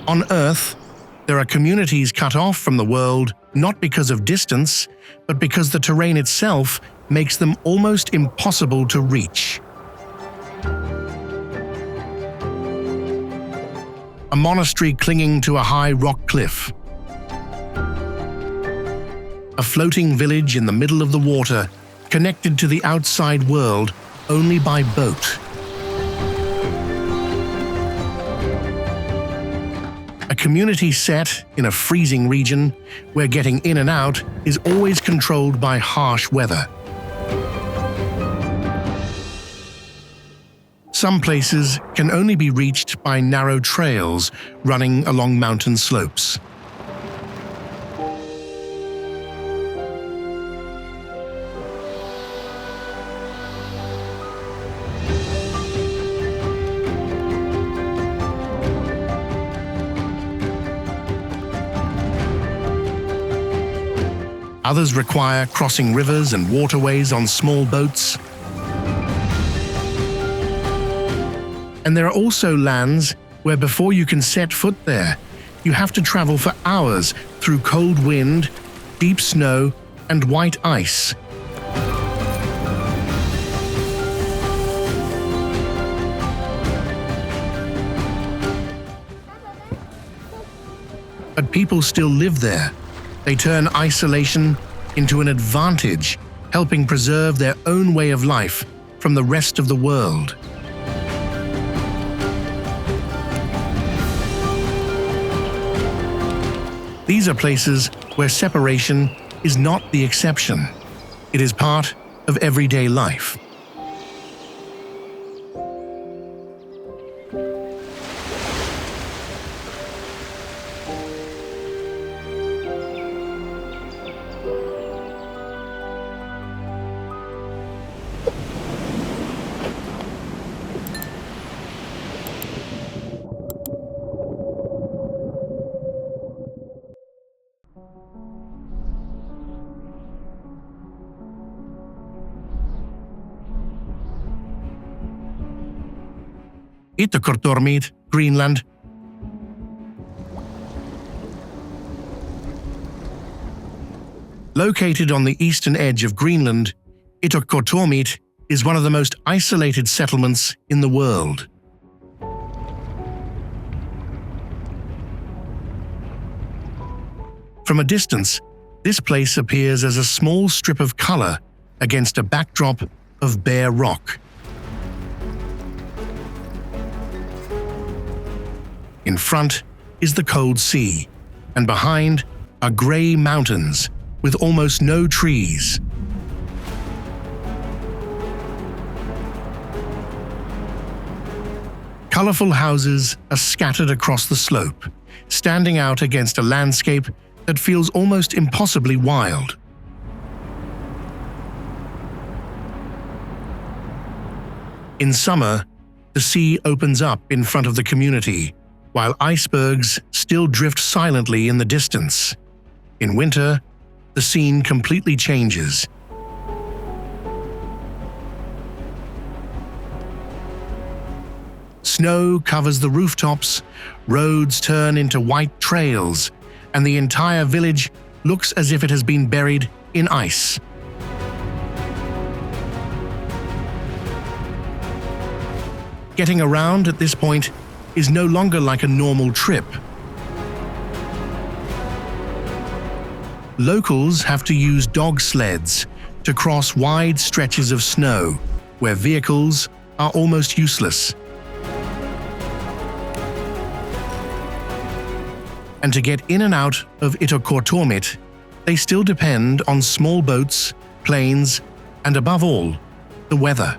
On Earth, there are communities cut off from the world not because of distance, but because the terrain itself makes them almost impossible to reach. A monastery clinging to a high rock cliff. A floating village in the middle of the water, connected to the outside world only by boat. A community set in a freezing region where getting in and out is always controlled by harsh weather. Some places can only be reached by narrow trails running along mountain slopes. Others require crossing rivers and waterways on small boats. And there are also lands where before you can set foot there, you have to travel for hours through cold wind, deep snow, and white ice. But people still live there. They turn isolation into an advantage, helping preserve their own way of life from the rest of the world. These are places where separation is not the exception. It is part of everyday life. Inaccessible, Greenland. Located on the eastern edge of Greenland, Inaccessible is one of the most isolated settlements in the world. From a distance, this place appears as a small strip of color against a backdrop of bare rock. In front is the cold sea, and behind are grey mountains with almost no trees. Colourful houses are scattered across the slope, standing out against a landscape that feels almost impossibly wild. In summer, the sea opens up in front of the community, while icebergs still drift silently in the distance. In winter, the scene completely changes. Snow covers the rooftops, roads turn into white trails, and the entire village looks as if it has been buried in ice. Getting around at this point is no longer like a normal trip. Locals have to use dog sleds to cross wide stretches of snow, where vehicles are almost useless. And to get in and out of Inaccessible, they still depend on small boats, planes, and above all, the weather.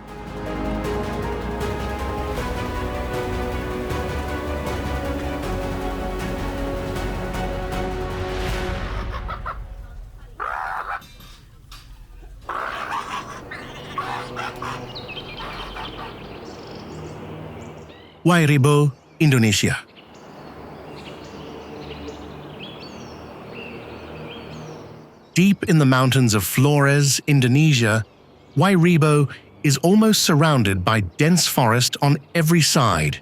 Wairebo, Indonesia. Deep in the mountains of Flores, Indonesia, Wairebo is almost surrounded by dense forest on every side.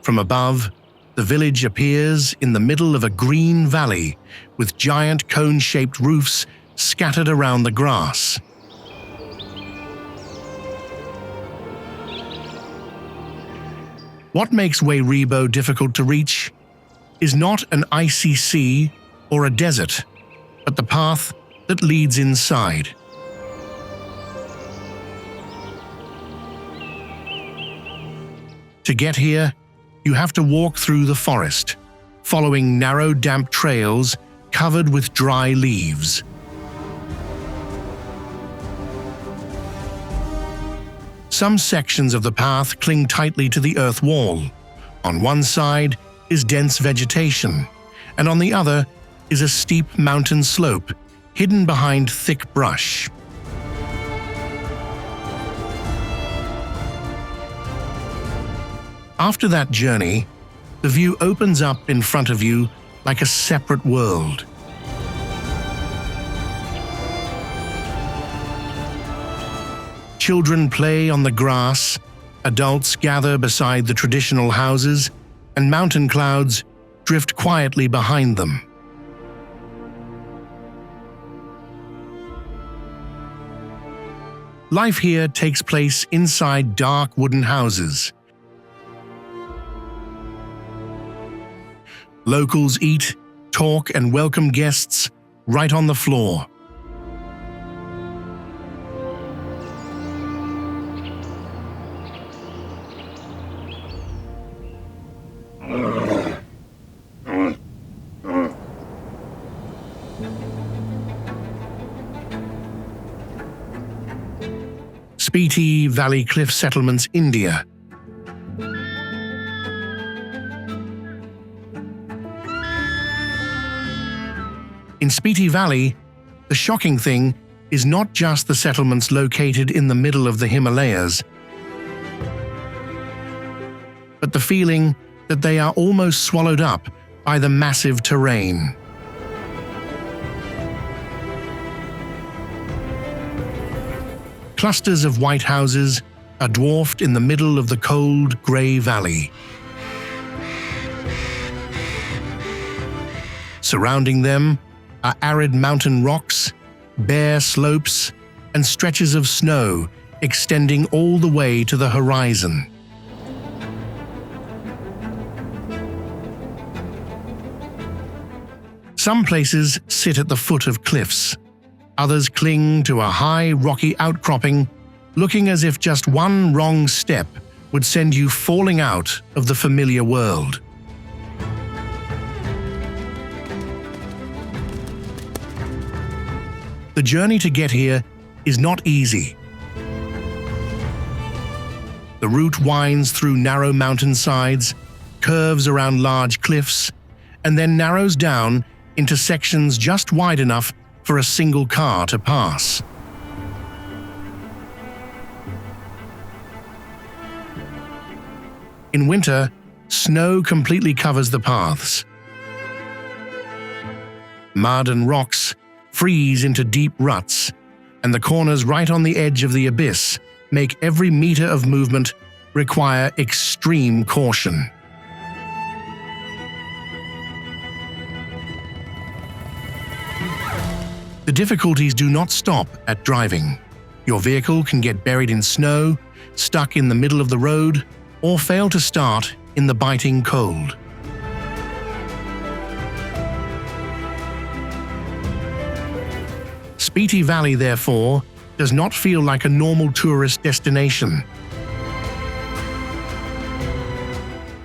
From above, the village appears in the middle of a green valley with giant cone-shaped roofs scattered around the grass. What makes Wairebo difficult to reach is not an icy sea or a desert, but the path that leads inside. To get here, you have to walk through the forest, following narrow, damp trails covered with dry leaves. Some sections of the path cling tightly to the earth wall. On one side is dense vegetation, and on the other is a steep mountain slope hidden behind thick brush. After that journey, the view opens up in front of you like a separate world. Children play on the grass, adults gather beside the traditional houses, and mountain clouds drift quietly behind them. Life here takes place inside dark wooden houses. Locals eat, talk, and welcome guests right on the floor. Spiti Valley Cliff Settlements, India. In Spiti Valley, the shocking thing is not just the settlements located in the middle of the Himalayas, but the feeling that they are almost swallowed up by the massive terrain. Clusters of white houses are dwarfed in the middle of the cold, grey valley. Surrounding them are arid mountain rocks, bare slopes, and stretches of snow extending all the way to the horizon. Some places sit at the foot of cliffs. Others cling to a high, rocky outcropping, looking as if just one wrong step would send you falling out of the familiar world. The journey to get here is not easy. The route winds through narrow mountainsides, curves around large cliffs, and then narrows down into sections just wide enough for a single car to pass. In winter, snow completely covers the paths. Mud and rocks freeze into deep ruts, and the corners right on the edge of the abyss make every meter of movement require extreme caution. The difficulties do not stop at driving. Your vehicle can get buried in snow, stuck in the middle of the road, or fail to start in the biting cold. Spiti Valley, therefore, does not feel like a normal tourist destination.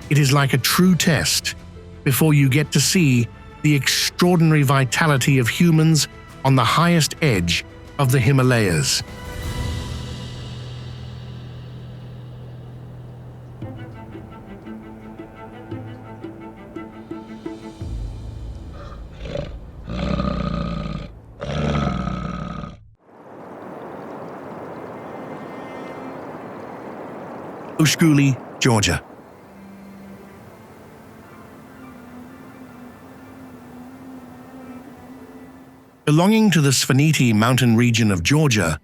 It is like a true test before you get to see the extraordinary vitality of humans on the highest edge of the Himalayas. Ushguli, Georgia. Belonging to the Svaneti mountain region of Georgia,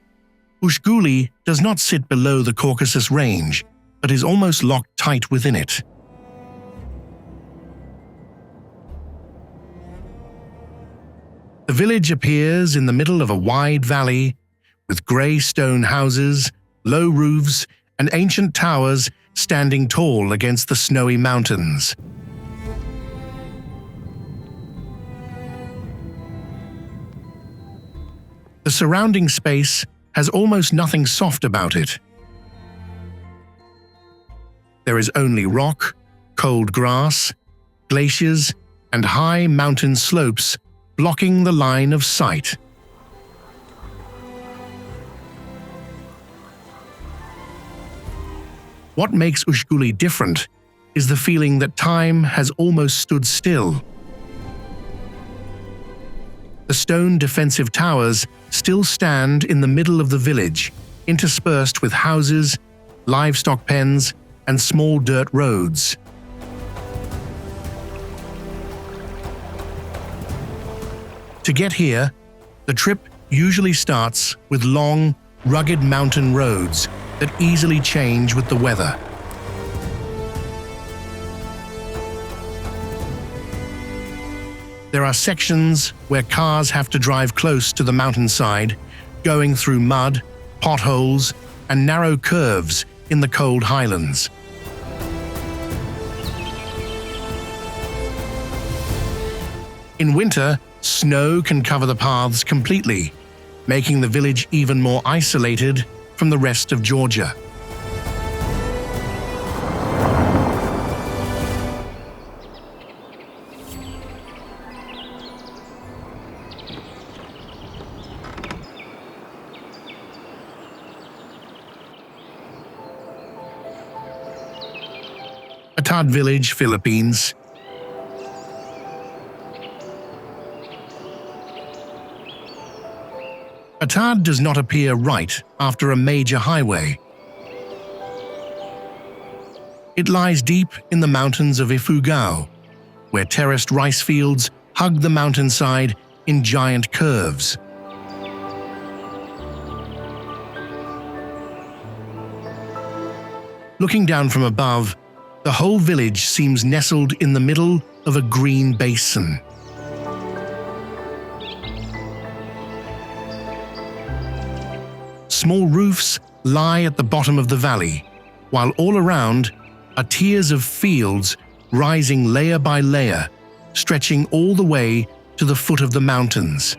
Ushguli does not sit below the Caucasus Range, but is almost locked tight within it. The village appears in the middle of a wide valley with grey stone houses, low roofs, and ancient towers standing tall against the snowy mountains. The surrounding space has almost nothing soft about it. There is only rock, cold grass, glaciers, and high mountain slopes blocking the line of sight. What makes Ushguli different is the feeling that time has almost stood still. The stone defensive towers still stand in the middle of the village, interspersed with houses, livestock pens, and small dirt roads. To get here, the trip usually starts with long, rugged mountain roads that easily change with the weather. There are sections where cars have to drive close to the mountainside, going through mud, potholes, and narrow curves in the cold highlands. In winter, snow can cover the paths completely, making the village even more isolated from the rest of Georgia. Batad Village, Philippines. Batad does not appear right after a major highway. It lies deep in the mountains of Ifugao, where terraced rice fields hug the mountainside in giant curves. Looking down from above, the whole village seems nestled in the middle of a green basin. Small roofs lie at the bottom of the valley, while all around are tiers of fields rising layer by layer, stretching all the way to the foot of the mountains.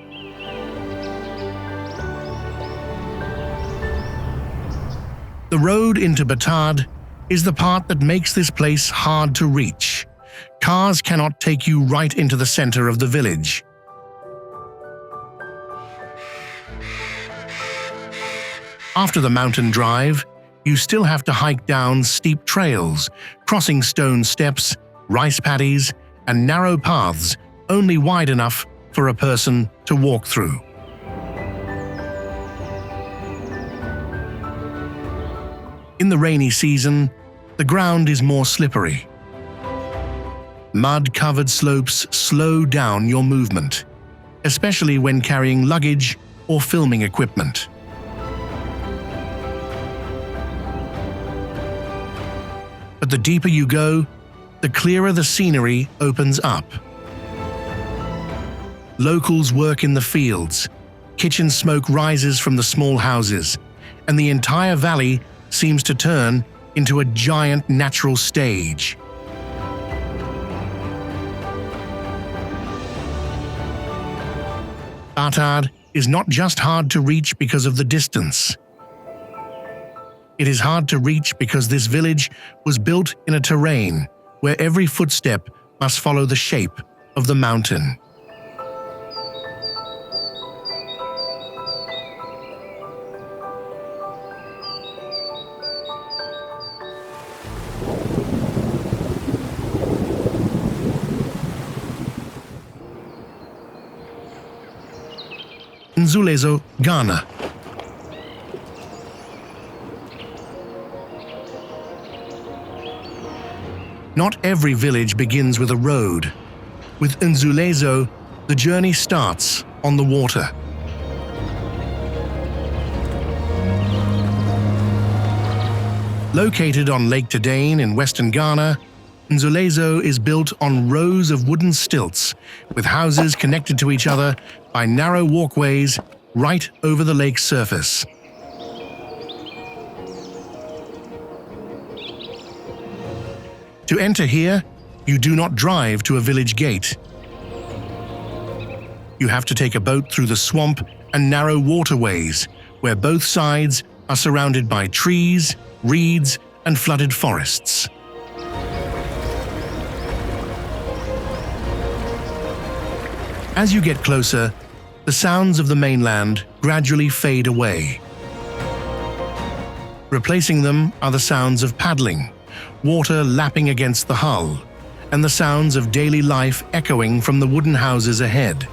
The road into Batad is the part that makes this place hard to reach. Cars cannot take you right into the center of the village. After the mountain drive, you still have to hike down steep trails, crossing stone steps, rice paddies, and narrow paths only wide enough for a person to walk through. In the rainy season, the ground is more slippery. Mud-covered slopes slow down your movement, especially when carrying luggage or filming equipment. But the deeper you go, the clearer the scenery opens up. Locals work in the fields, kitchen smoke rises from the small houses, and the entire valley seems to turn into a giant natural stage. Batad is not just hard to reach because of the distance. It is hard to reach because this village was built in a terrain where every footstep must follow the shape of the mountain. Nzulezo, Ghana. Not every village begins with a road. With Nzulezo, the journey starts on the water. Located on Lake Tadane in western Ghana, Nzulezo is built on rows of wooden stilts, with houses connected to each other by narrow walkways right over the lake's surface. To enter here, you do not drive to a village gate. You have to take a boat through the swamp and narrow waterways, where both sides are surrounded by trees, reeds, and flooded forests. As you get closer, the sounds of the mainland gradually fade away. Replacing them are the sounds of paddling, water lapping against the hull, and the sounds of daily life echoing from the wooden houses ahead.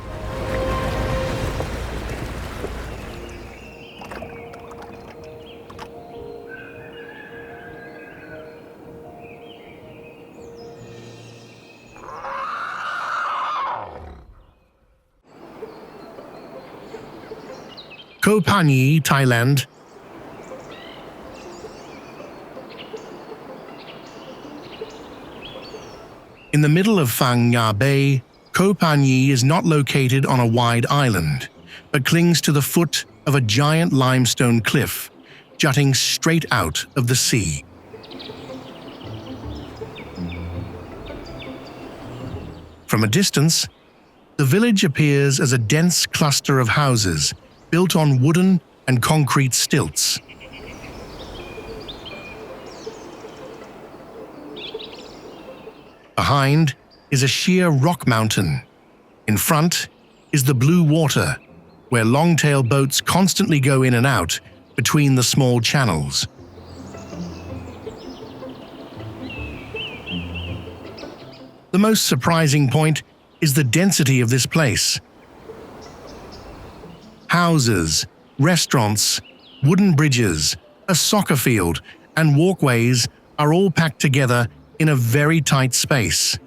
Koh Phangan, Thailand. In the middle of Phang Nga Bay, Koh Phangan is not located on a wide island, but clings to the foot of a giant limestone cliff, jutting straight out of the sea. From a distance, the village appears as a dense cluster of houses built on wooden and concrete stilts. Behind is a sheer rock mountain. In front is the blue water, where longtail boats constantly go in and out between the small channels. The most surprising point is the density of this place. Houses, restaurants, wooden bridges, a soccer field, and walkways are all packed together in a very tight space.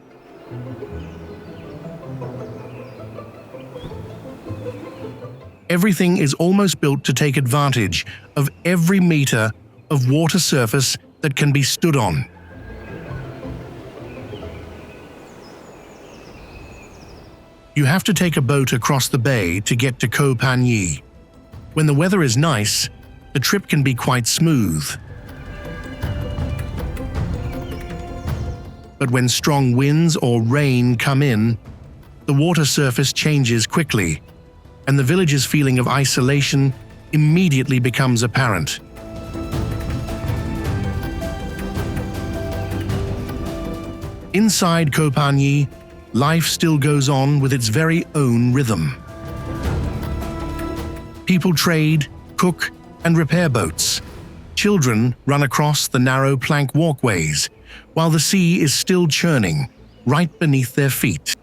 Everything is almost built to take advantage of every meter of water surface that can be stood on. You have to take a boat across the bay to get to Koh Phangan. When the weather is nice, the trip can be quite smooth. But when strong winds or rain come in, the water surface changes quickly, and the village's feeling of isolation immediately becomes apparent. Inside Koh Phangan, life still goes on with its very own rhythm. People trade, cook, and repair boats. Children run across the narrow plank walkways, while the sea is still churning right beneath their feet.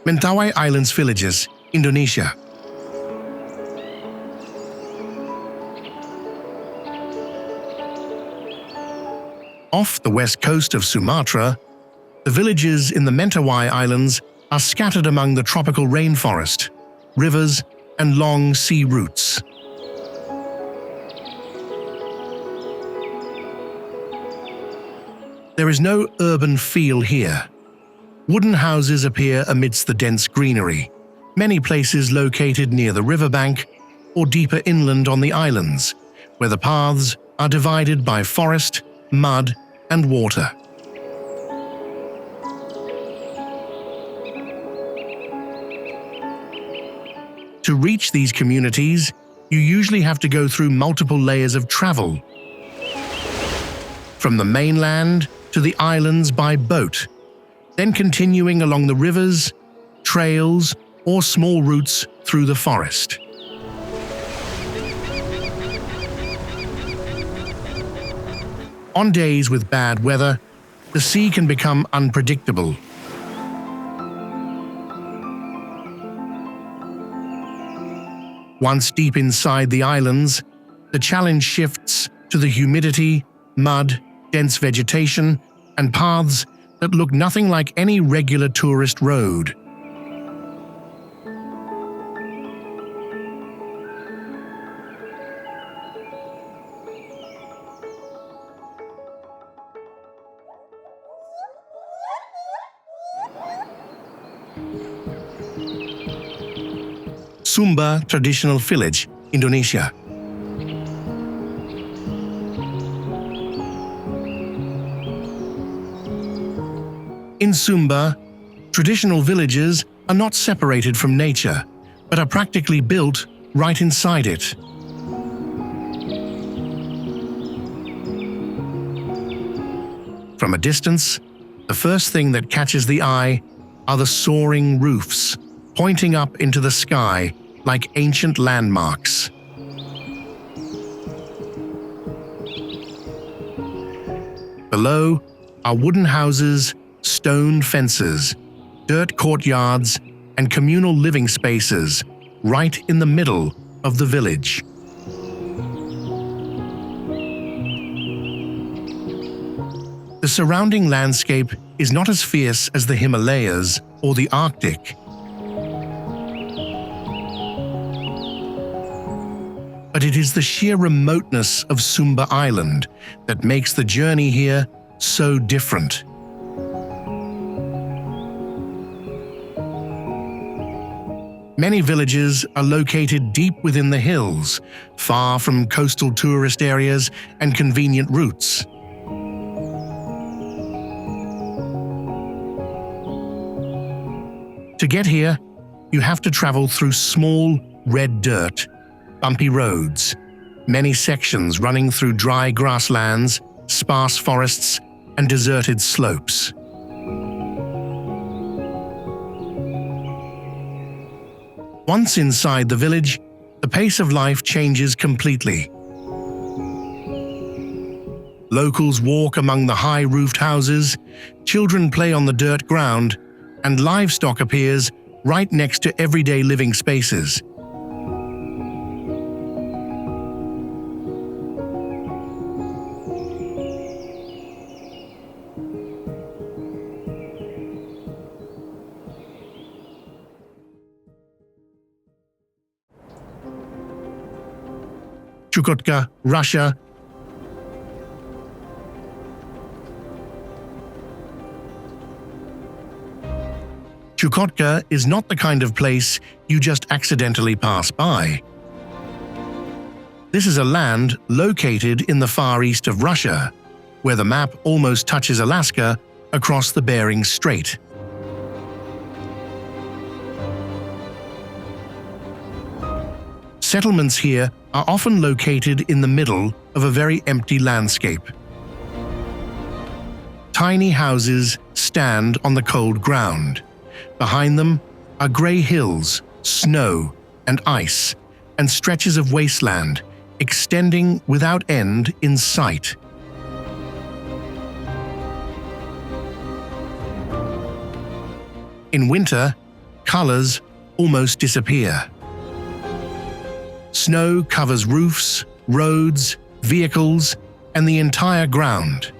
Mentawai Islands villages, Indonesia. Off the west coast of Sumatra, the villages in the Mentawai Islands are scattered among the tropical rainforest, rivers, and long sea routes. There is no urban feel here. Wooden houses appear amidst the dense greenery, many places located near the riverbank or deeper inland on the islands, where the paths are divided by forest, mud, and water. To reach these communities, you usually have to go through multiple layers of travel, from the mainland to the islands by boat, then continuing along the rivers, trails, or small routes through the forest. On days with bad weather, the sea can become unpredictable. Once deep inside the islands, the challenge shifts to the humidity, mud, dense vegetation, and paths that look nothing like any regular tourist road. Sumba Traditional Village, Indonesia. In Sumba, traditional villages are not separated from nature, but are practically built right inside it. From a distance, the first thing that catches the eye are the soaring roofs, pointing up into the sky like ancient landmarks. Below are wooden houses, stone fences, dirt courtyards, and communal living spaces right in the middle of the village. The surrounding landscape is not as fierce as the Himalayas or the Arctic, but it is the sheer remoteness of Sumba Island that makes the journey here so different. Many villages are located deep within the hills, far from coastal tourist areas and convenient routes. To get here, you have to travel through small, red dirt, bumpy roads, many sections running through dry grasslands, sparse forests, and deserted slopes. Once inside the village, the pace of life changes completely. Locals walk among the high-roofed houses, children play on the dirt ground, and livestock appears right next to everyday living spaces. Chukotka, Russia. Chukotka is not the kind of place you just accidentally pass by. This is a land located in the far east of Russia, where the map almost touches Alaska across the Bering Strait. Settlements here are often located in the middle of a very empty landscape. Tiny houses stand on the cold ground. Behind them are grey hills, snow and ice, and stretches of wasteland extending without end in sight. In winter, colors almost disappear. Snow covers roofs, roads, vehicles, and the entire ground.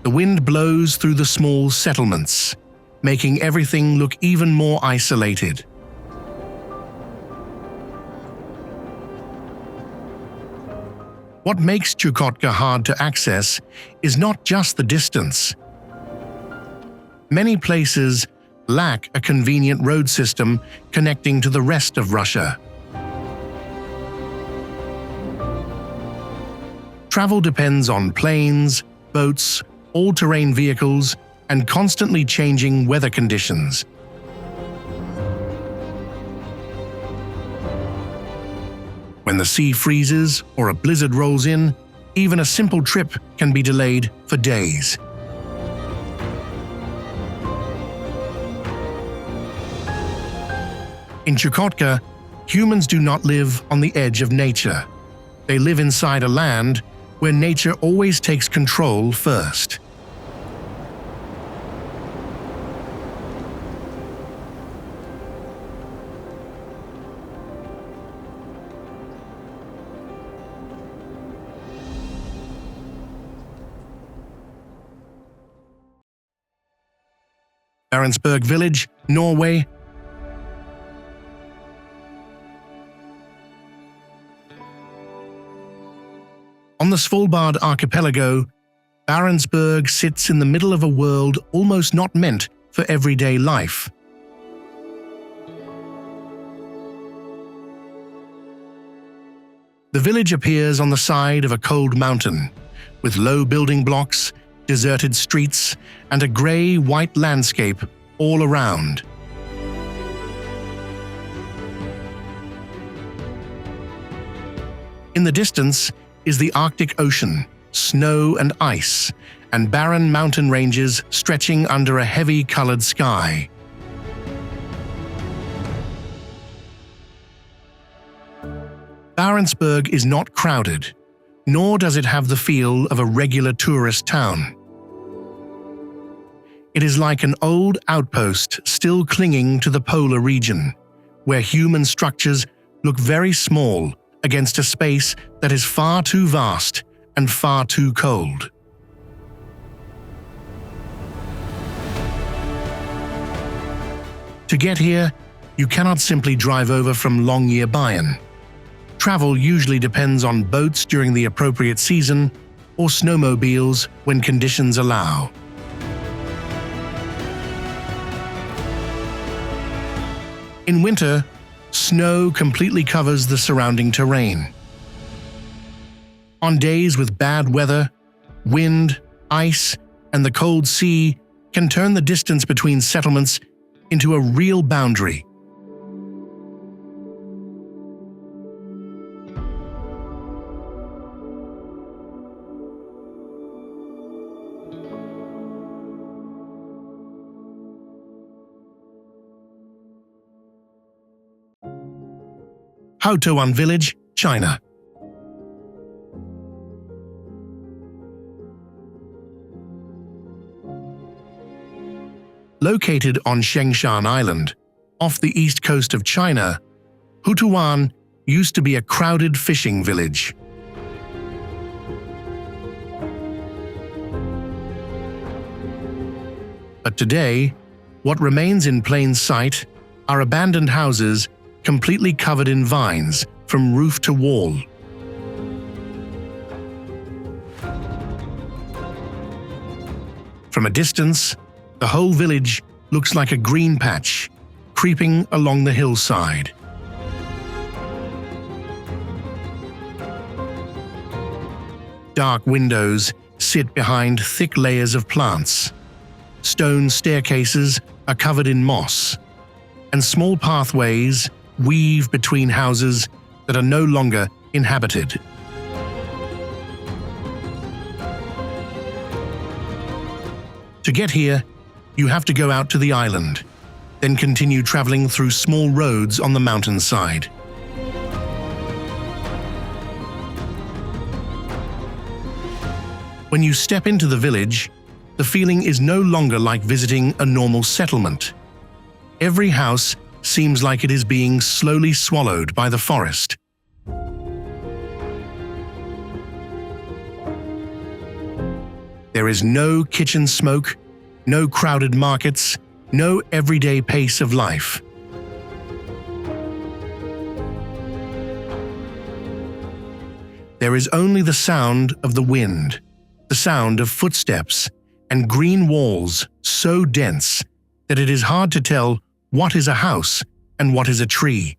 The wind blows through the small settlements, making everything look even more isolated. What makes Chukotka hard to access is not just the distance. Many places lack a convenient road system connecting to the rest of Russia. Travel depends on planes, boats, all-terrain vehicles, and constantly changing weather conditions. When the sea freezes or a blizzard rolls in, even a simple trip can be delayed for days. In Chukotka, humans do not live on the edge of nature. They live inside a land where nature always takes control first. Barentsburg Village, Norway. On the Svalbard archipelago, Barentsburg sits in the middle of a world almost not meant for everyday life. The village appears on the side of a cold mountain, with low building blocks, deserted streets, and a grey-white landscape all around. In the distance is the Arctic Ocean, snow and ice, and barren mountain ranges stretching under a heavy-colored sky. Barentsburg is not crowded, nor does it have the feel of a regular tourist town. It is like an old outpost still clinging to the polar region, where human structures look very small against a space that is far too vast and far too cold. To get here, you cannot simply drive over from Longyearbyen. Travel usually depends on boats during the appropriate season or snowmobiles when conditions allow. In winter, snow completely covers the surrounding terrain. On days with bad weather, wind, ice, and the cold sea can turn the distance between settlements into a real boundary. Haotuan Village, China. Located on Shengshan Island, off the east coast of China, Haotuan used to be a crowded fishing village. But today, what remains in plain sight are abandoned houses completely covered in vines from roof to wall. From a distance, the whole village looks like a green patch, creeping along the hillside. Dark windows sit behind thick layers of plants. Stone staircases are covered in moss, and small pathways weave between houses that are no longer inhabited. To get here, you have to go out to the island, then continue traveling through small roads on the mountainside. When you step into the village, the feeling is no longer like visiting a normal settlement. Every house seems like it is being slowly swallowed by the forest. There is no kitchen smoke, no crowded markets, no everyday pace of life. There is only the sound of the wind, the sound of footsteps, and green walls so dense that it is hard to tell what is a house and what is a tree.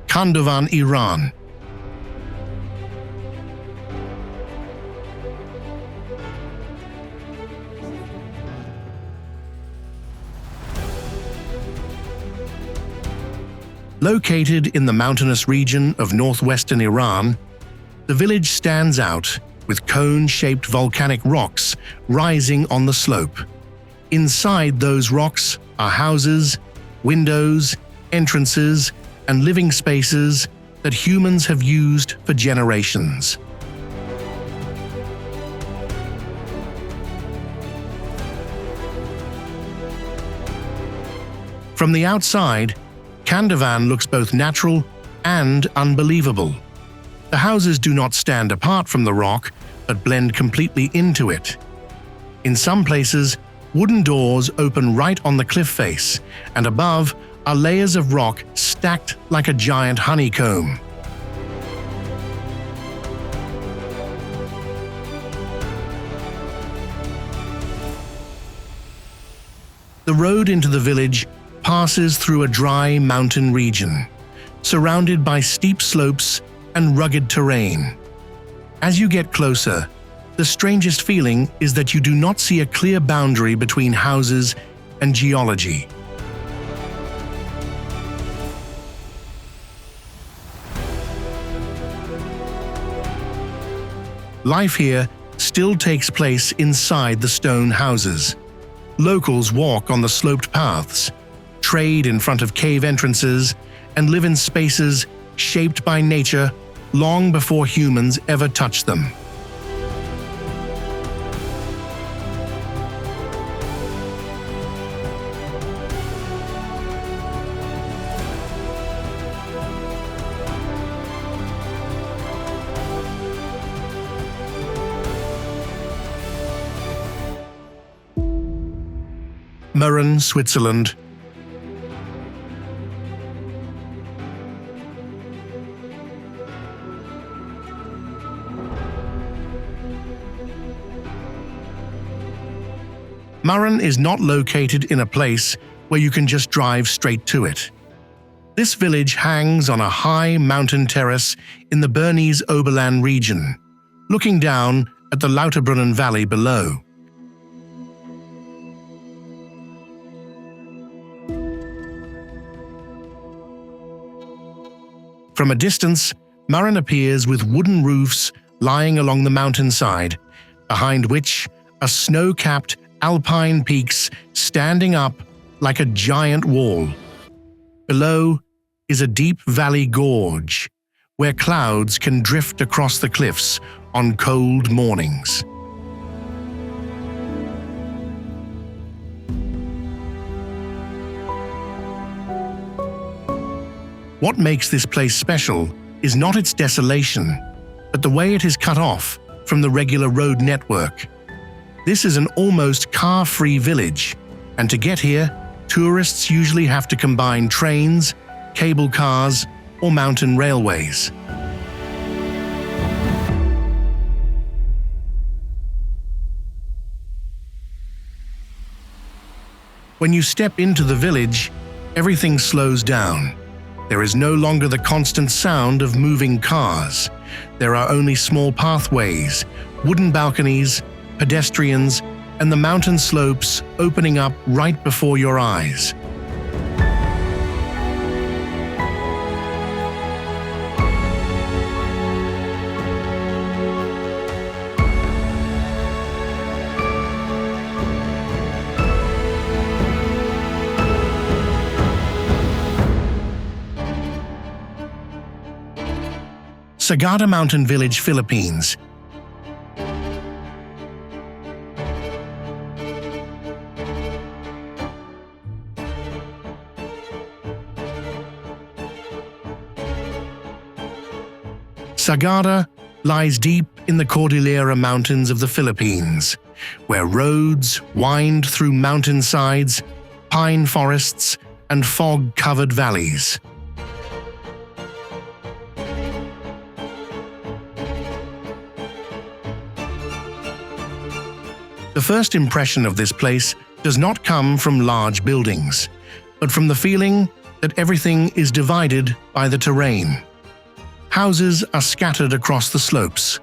Khandovan, Iran. Located in the mountainous region of northwestern Iran, the village stands out with cone-shaped volcanic rocks rising on the slope. Inside those rocks are houses, windows, entrances, and living spaces that humans have used for generations. From the outside, Kandavan looks both natural and unbelievable. The houses do not stand apart from the rock, but blend completely into it. In some places, wooden doors open right on the cliff face, and above are layers of rock stacked like a giant honeycomb. The road into the village passes through a dry mountain region, surrounded by steep slopes and rugged terrain. As you get closer, the strangest feeling is that you do not see a clear boundary between houses and geology. Life here still takes place inside the stone houses. Locals walk on the sloped paths, trade in front of cave entrances, and live in spaces shaped by nature long before humans ever touched them. Murren, Switzerland. Murren is not located in a place where you can just drive straight to it. This village hangs on a high mountain terrace in the Bernese Oberland region, looking down at the Lauterbrunnen Valley below. From a distance, Murren appears with wooden roofs lying along the mountainside, behind which are snow-capped alpine peaks standing up like a giant wall. Below is a deep valley gorge, where clouds can drift across the cliffs on cold mornings. What makes this place special is not its desolation, but the way it is cut off from the regular road network. This is an almost car-free village, and to get here, tourists usually have to combine trains, cable cars, or mountain railways. When you step into the village, everything slows down. There is no longer the constant sound of moving cars. There are only small pathways, wooden balconies, pedestrians, and the mountain slopes opening up right before your eyes. Sagada Mountain Village, Philippines. Sagada lies deep in the Cordillera Mountains of the Philippines, where roads wind through mountainsides, pine forests, and fog-covered valleys. The first impression of this place does not come from large buildings, but from the feeling that everything is divided by the terrain. Houses are scattered across the slopes,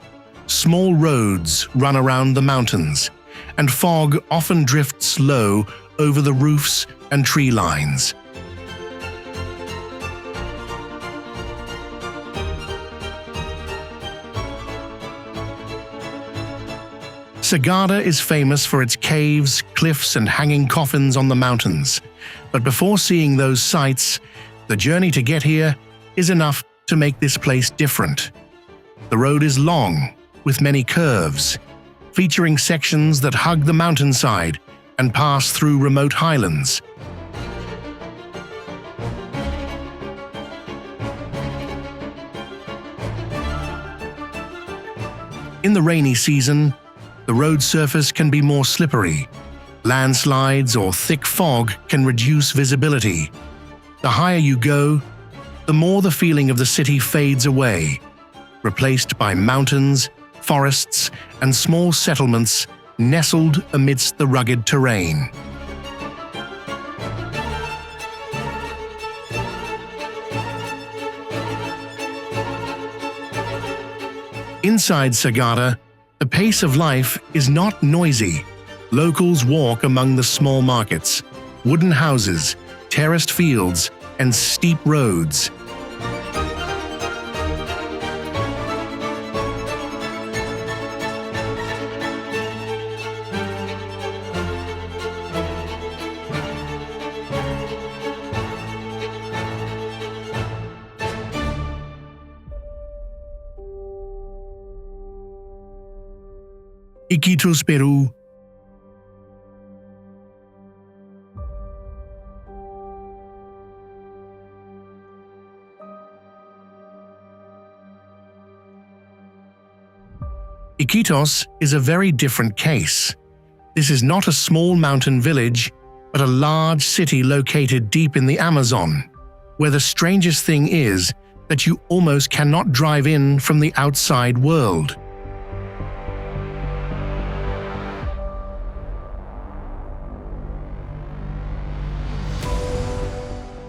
small roads run around the mountains, and fog often drifts low over the roofs and tree lines. Sagada is famous for its caves, cliffs, and hanging coffins on the mountains. But before seeing those sights, the journey to get here is enough to make this place different. The road is long, with many curves, featuring sections that hug the mountainside and pass through remote highlands. In the rainy season, the road surface can be more slippery. Landslides or thick fog can reduce visibility. The higher you go, the more the feeling of the city fades away, replaced by mountains, forests, and small settlements nestled amidst the rugged terrain. Inside Sagada, the pace of life is not noisy. Locals walk among the small markets, wooden houses, terraced fields, and steep roads. Iquitos, Peru. Iquitos is a very different case. This is not a small mountain village, but a large city located deep in the Amazon, where the strangest thing is that you almost cannot drive in from the outside world.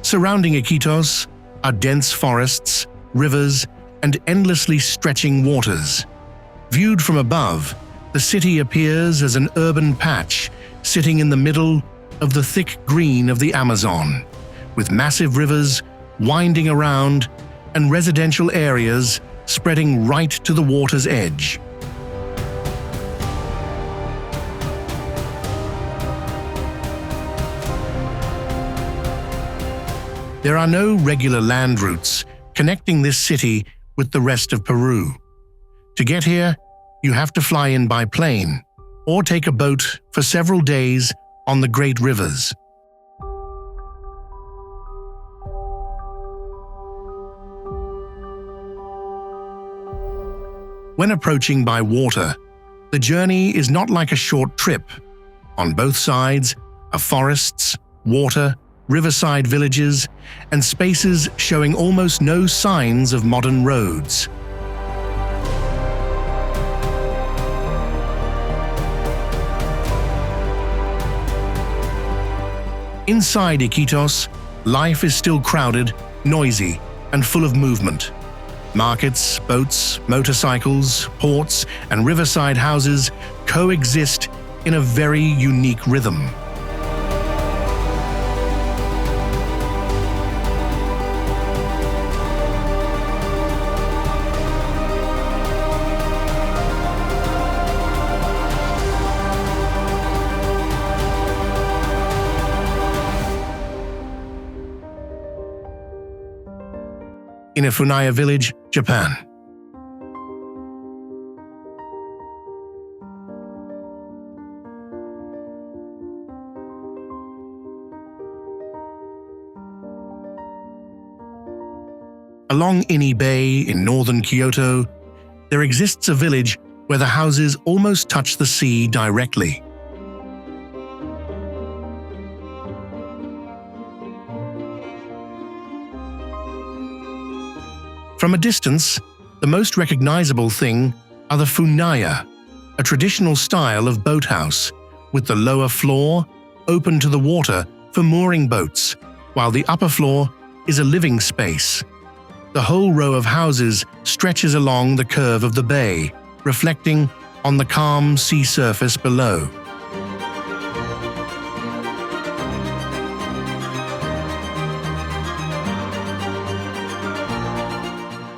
Surrounding Iquitos are dense forests, rivers, and endlessly stretching waters. Viewed from above, the city appears as an urban patch sitting in the middle of the thick green of the Amazon, with massive rivers winding around and residential areas spreading right to the water's edge. There are no regular land routes connecting this city with the rest of Peru. To get here, you have to fly in by plane or take a boat for several days on the great rivers. When approaching by water, the journey is not like a short trip. On both sides are forests, water, riverside villages, and spaces showing almost no signs of modern roads. Inside Iquitos, life is still crowded, noisy, and full of movement. Markets, boats, motorcycles, ports, and riverside houses coexist in a very unique rhythm. In a Funaya village, Japan. Along Ini Bay in northern Kyoto, there exists a village where the houses almost touch the sea directly. From a distance, the most recognizable thing are the funaya, a traditional style of boathouse, with the lower floor open to the water for mooring boats, while the upper floor is a living space. The whole row of houses stretches along the curve of the bay, reflecting on the calm sea surface below.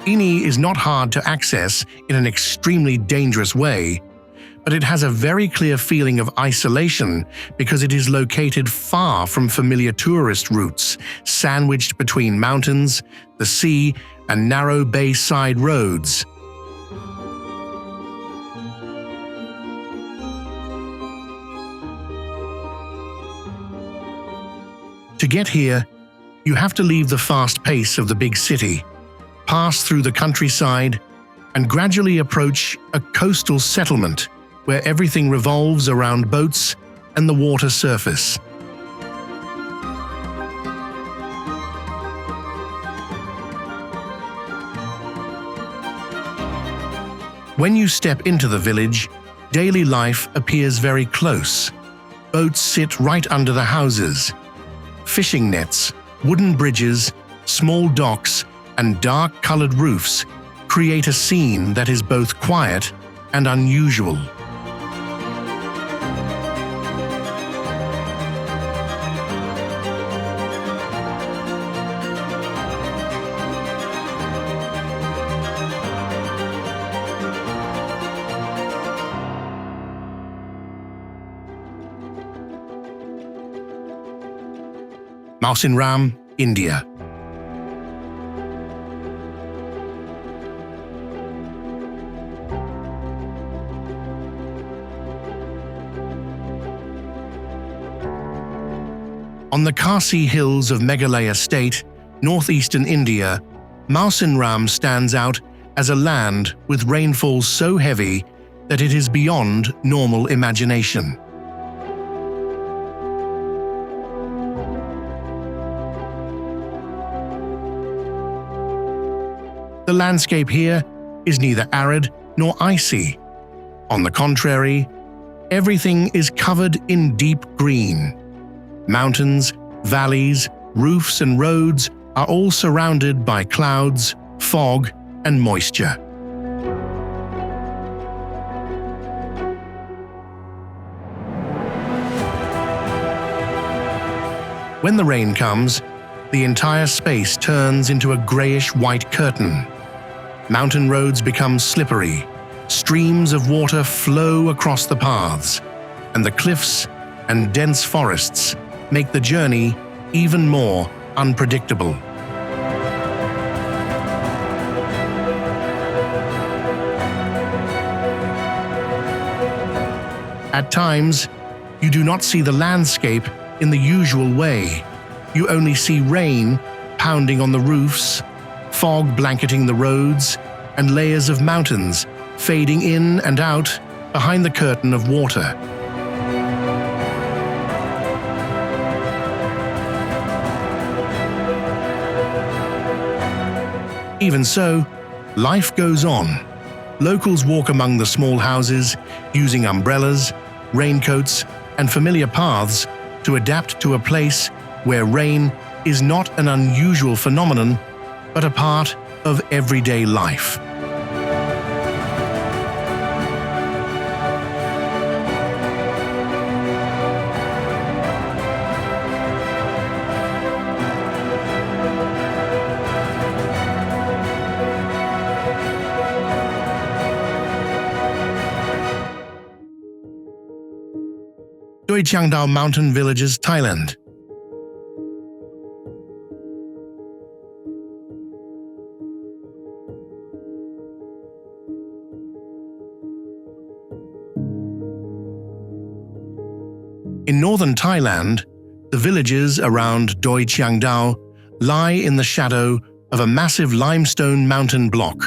Ini is not hard to access in an extremely dangerous way, but it has a very clear feeling of isolation because it is located far from familiar tourist routes, sandwiched between mountains, the sea, and narrow bayside roads. To get here, you have to leave the fast pace of the big city, pass through the countryside, and gradually approach a coastal settlement where everything revolves around boats and the water surface. When you step into the village, daily life appears very close. Boats sit right under the houses. Fishing nets, wooden bridges, small docks, and dark-colored roofs create a scene that is both quiet and unusual. Mausinram, India. On the Khasi hills of Meghalaya State, northeastern India, Mausinram stands out as a land with rainfall so heavy that it is beyond normal imagination. The landscape here is neither arid nor icy. On the contrary, everything is covered in deep green. Mountains, valleys, roofs and roads are all surrounded by clouds, fog and moisture. When the rain comes, the entire space turns into a grayish-white curtain. Mountain roads become slippery, streams of water flow across the paths, and the cliffs and dense forests make the journey even more unpredictable. At times, you do not see the landscape in the usual way. You only see rain pounding on the roofs, fog blanketing the roads, and layers of mountains fading in and out behind the curtain of water. Even so, life goes on. Locals walk among the small houses, using umbrellas, raincoats, and familiar paths to adapt to a place where rain is not an unusual phenomenon, but a part of everyday life. Doi Chiang Dao Mountain Villages, Thailand. In northern Thailand, the villages around Doi Chiang Dao lie in the shadow of a massive limestone mountain block,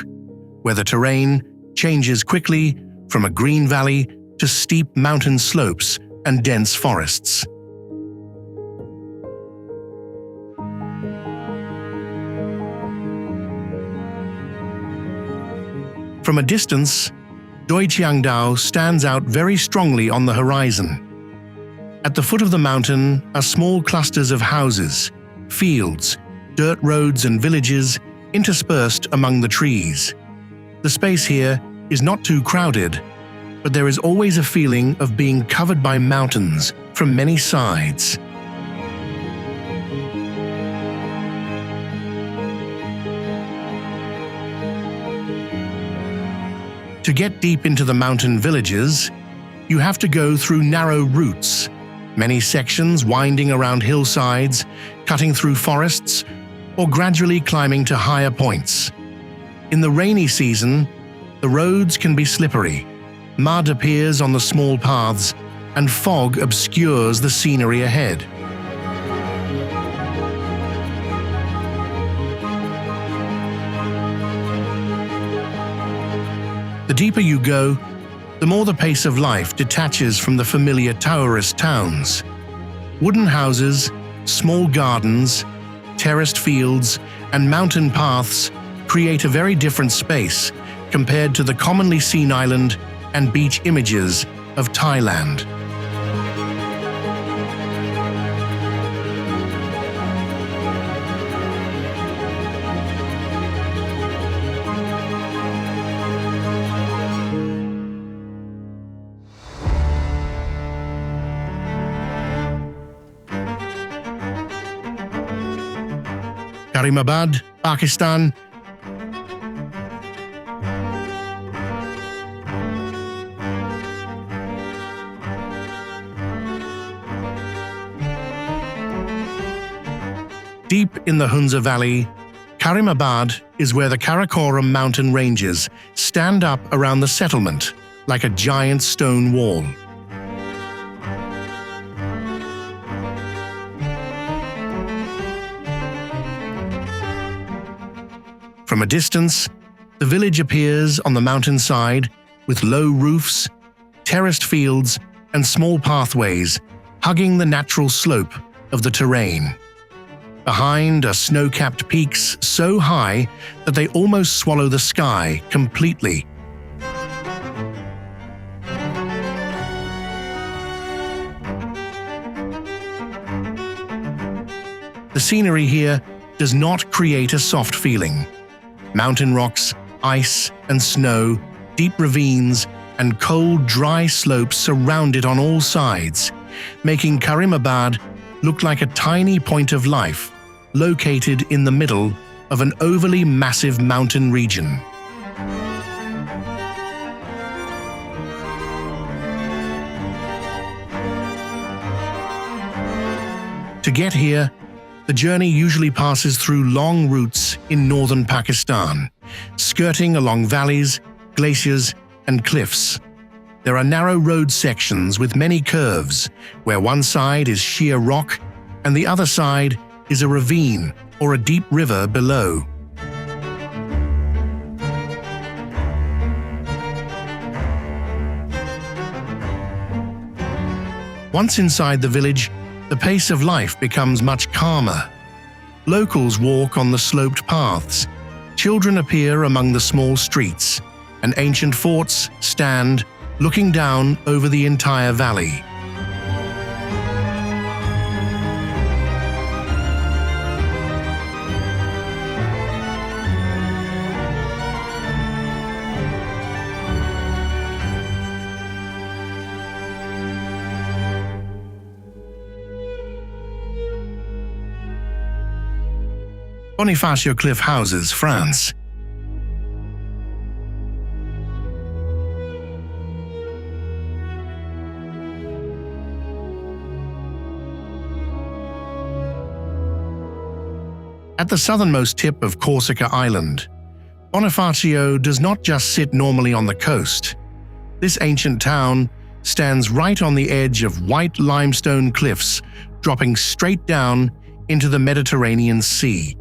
where the terrain changes quickly from a green valley to steep mountain slopes and dense forests. From a distance, Doi Chiang Dao stands out very strongly on the horizon. At the foot of the mountain are small clusters of houses, fields, dirt roads and villages interspersed among the trees. The space here is not too crowded, but there is always a feeling of being covered by mountains from many sides. To get deep into the mountain villages, you have to go through narrow routes, many sections winding around hillsides, cutting through forests, or gradually climbing to higher points. In the rainy season, the roads can be slippery. Mud appears on the small paths, and fog obscures the scenery ahead. The deeper you go, the more the pace of life detaches from the familiar tourist towns. Wooden houses, small gardens, terraced fields, and mountain paths create a very different space compared to the commonly seen island and beach images of Thailand. Karimabad, Pakistan. Deep in the Hunza Valley, Karimabad is where the Karakoram mountain ranges stand up around the settlement like a giant stone wall. From a distance, the village appears on the mountainside with low roofs, terraced fields, and small pathways hugging the natural slope of the terrain. Behind are snow-capped peaks so high that they almost swallow the sky completely. The scenery here does not create a soft feeling. Mountain rocks, ice and snow, deep ravines, and cold, dry slopes surround it on all sides, making Karimabad look like a tiny point of life located in the middle of an overly massive mountain region. To get here, the journey usually passes through long routes in northern Pakistan, skirting along valleys, glaciers, and cliffs. There are narrow road sections with many curves, where one side is sheer rock and the other side is a ravine or a deep river below. Once inside the village, the pace of life becomes much calmer. Locals walk on the sloped paths, children appear among the small streets, and ancient forts stand looking down over the entire valley. Bonifacio Cliff Houses, France. At the southernmost tip of Corsica Island, Bonifacio does not just sit normally on the coast. This ancient town stands right on the edge of white limestone cliffs dropping straight down into the Mediterranean Sea.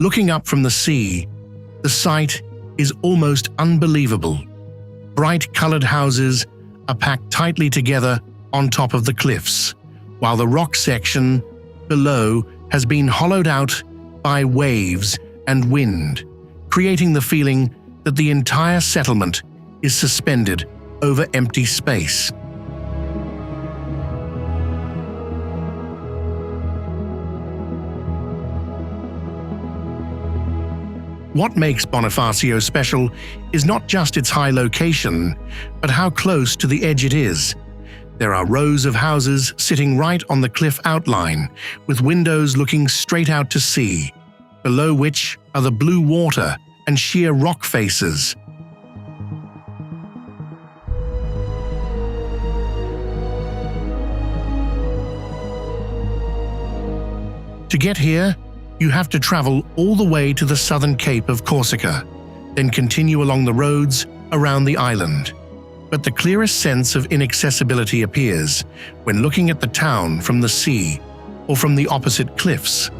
Looking up from the sea, the sight is almost unbelievable. Bright colored houses are packed tightly together on top of the cliffs, while the rock section below has been hollowed out by waves and wind, creating the feeling that the entire settlement is suspended over empty space. What makes Bonifacio special is not just its high location, but how close to the edge it is. There are rows of houses sitting right on the cliff outline, with windows looking straight out to sea, below which are the blue water and sheer rock faces. To get here, you have to travel all the way to the southern cape of Corsica, then continue along the roads around the island. But the clearest sense of inaccessibility appears when looking at the town from the sea or from the opposite cliffs.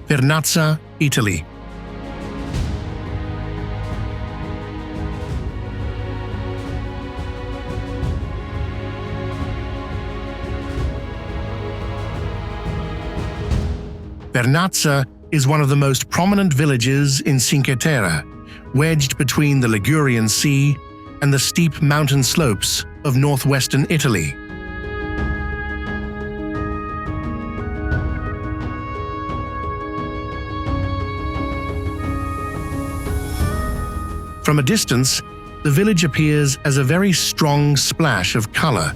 Vernazza, Italy. Vernazza is one of the most prominent villages in Cinque Terre, wedged between the Ligurian Sea and the steep mountain slopes of northwestern Italy. From a distance, the village appears as a very strong splash of color.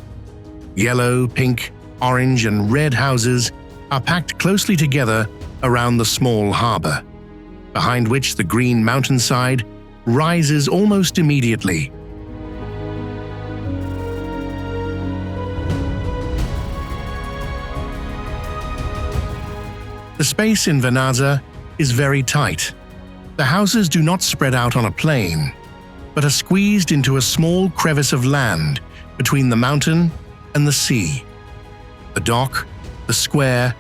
Yellow, pink, orange, and red houses are packed closely together around the small harbor, behind which the green mountainside rises almost immediately. The space in Vernazza is very tight. The houses do not spread out on a plain, but are squeezed into a small crevice of land between the mountain and the sea. The dock, the square,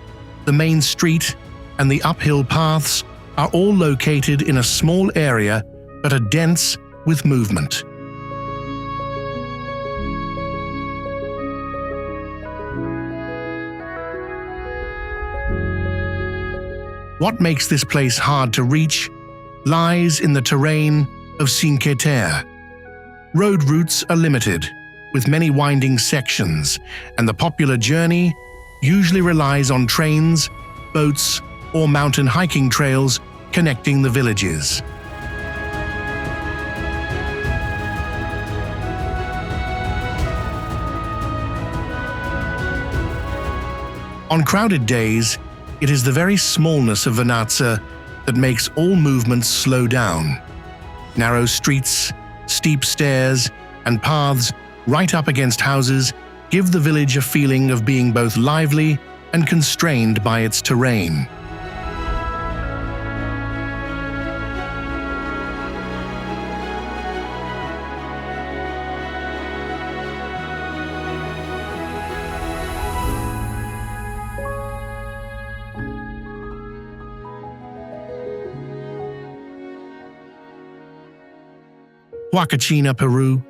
the main street, and the uphill paths are all located in a small area but are dense with movement. What makes this place hard to reach lies in the terrain of Cinque Terre. Road routes are limited, with many winding sections, and the popular journey usually relies on trains, boats, or mountain hiking trails connecting the villages. On crowded days, it is the very smallness of Vernazza that makes all movements slow down. Narrow streets, steep stairs, and paths right up against houses give the village a feeling of being both lively and constrained by its terrain. Huacachina, Peru.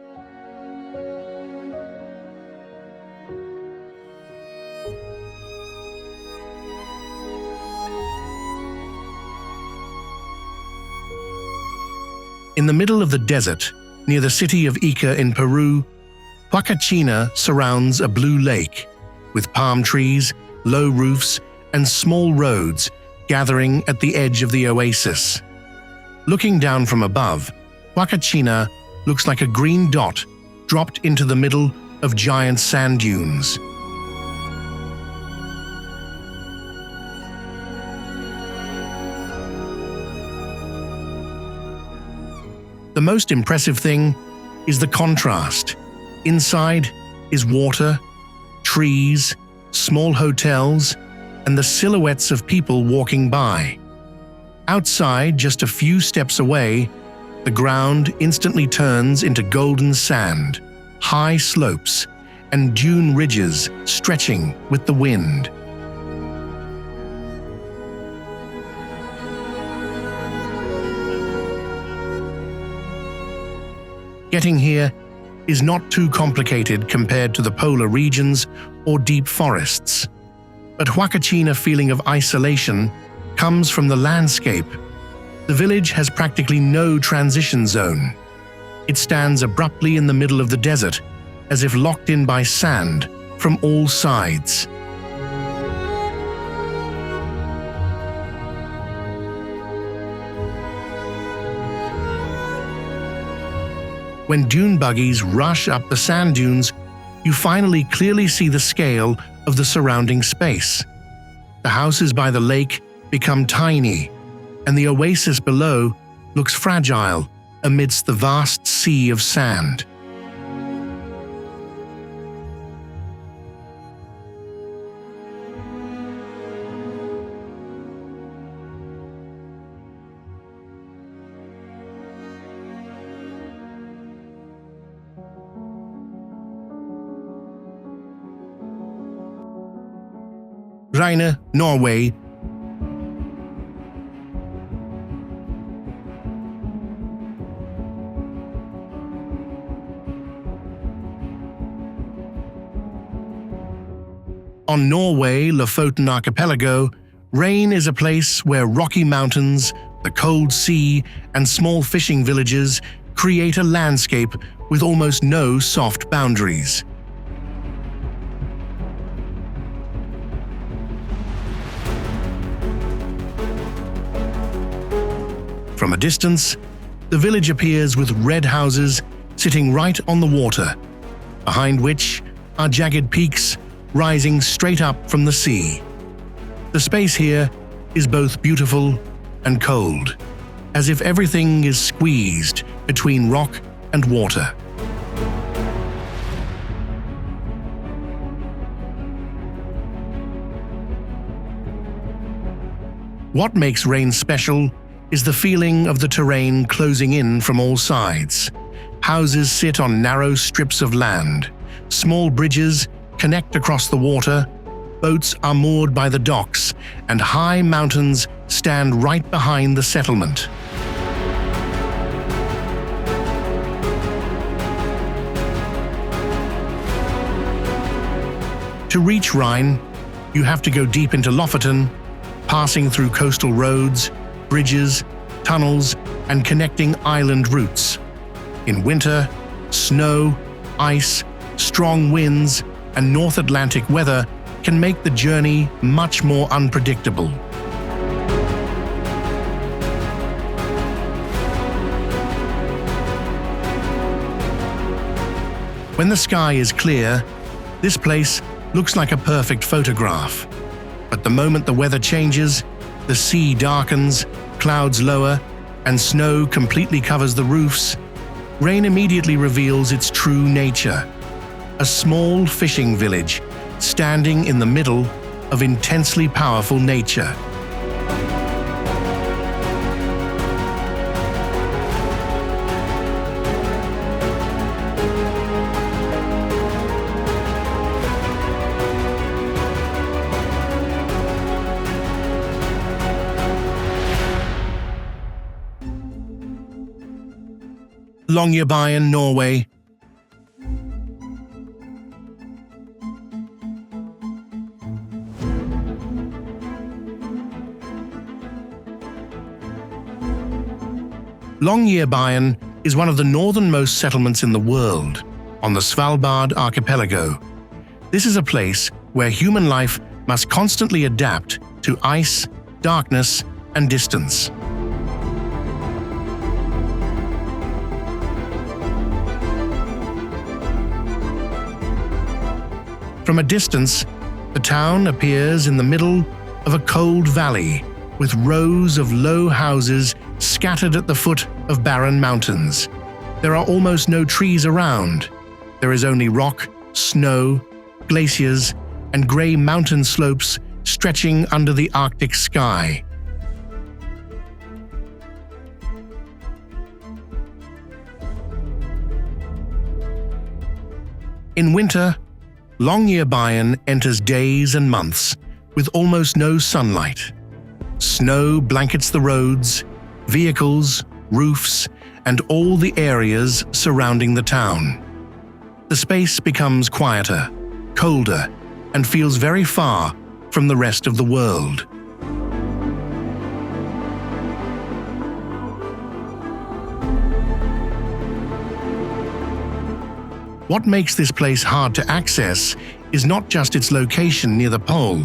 In the middle of the desert, near the city of Ica in Peru, Huacachina surrounds a blue lake, with palm trees, low roofs, and small roads gathering at the edge of the oasis. Looking down from above, Huacachina looks like a green dot dropped into the middle of giant sand dunes. The most impressive thing is the contrast. Inside is water, trees, small hotels, and the silhouettes of people walking by. Outside, just a few steps away, the ground instantly turns into golden sand, high slopes, and dune ridges stretching with the wind. Getting here is not too complicated compared to the polar regions or deep forests, but Huacachina's feeling of isolation comes from the landscape. The village has practically no transition zone. It stands abruptly in the middle of the desert, as if locked in by sand from all sides. When dune buggies rush up the sand dunes, you finally clearly see the scale of the surrounding space. The houses by the lake become tiny, and the oasis below looks fragile amidst the vast sea of sand. Rhine, Norway. On Norway, Lofoten Archipelago, Rhine is a place where rocky mountains, the cold sea, and small fishing villages create a landscape with almost no soft boundaries. From a distance, the village appears with red houses sitting right on the water, behind which are jagged peaks rising straight up from the sea. The space here is both beautiful and cold, as if everything is squeezed between rock and water. What makes Rhine special is the feeling of the terrain closing in from all sides. Houses sit on narrow strips of land, small bridges connect across the water, boats are moored by the docks, and high mountains stand right behind the settlement. To reach Rhine, you have to go deep into Lofoten, passing through coastal roads, bridges, tunnels, and connecting island routes. In winter, snow, ice, strong winds, and North Atlantic weather can make the journey much more unpredictable. When the sky is clear, this place looks like a perfect photograph. But the moment the weather changes, the sea darkens, clouds lower, and snow completely covers the roofs, Rhine immediately reveals its true nature. A small fishing village standing in the middle of intensely powerful nature. Longyearbyen, Norway. Longyearbyen is one of the northernmost settlements in the world, on the Svalbard archipelago. This is a place where human life must constantly adapt to ice, darkness, and distance. From a distance, the town appears in the middle of a cold valley with rows of low houses scattered at the foot of barren mountains. There are almost no trees around. There is only rock, snow, glaciers, and grey mountain slopes stretching under the Arctic sky. In winter, Longyearbyen enters days and months with almost no sunlight. Snow blankets the roads, vehicles, roofs, and all the areas surrounding the town. The space becomes quieter, colder, and feels very far from the rest of the world. What makes this place hard to access is not just its location near the pole.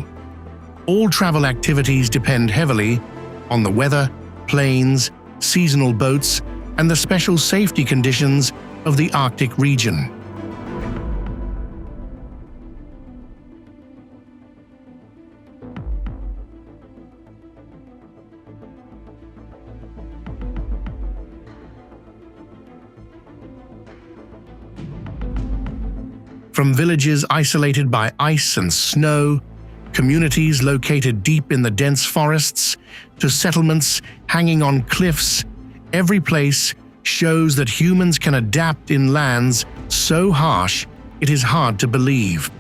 All travel activities depend heavily on the weather, planes, seasonal boats, and the special safety conditions of the Arctic region. From villages isolated by ice and snow, communities located deep in the dense forests, to settlements hanging on cliffs, every place shows that humans can adapt in lands so harsh it is hard to believe.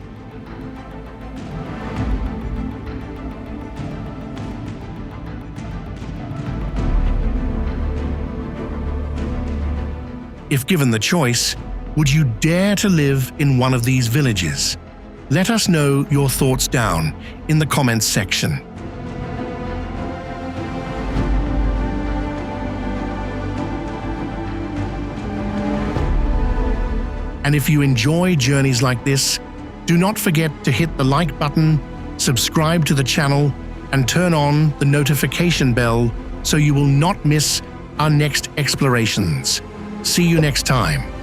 If given the choice, would you dare to live in one of these villages? Let us know your thoughts down in the comments section. And if you enjoy journeys like this, do not forget to hit the like button, subscribe to the channel, and turn on the notification bell so you will not miss our next explorations. See you next time.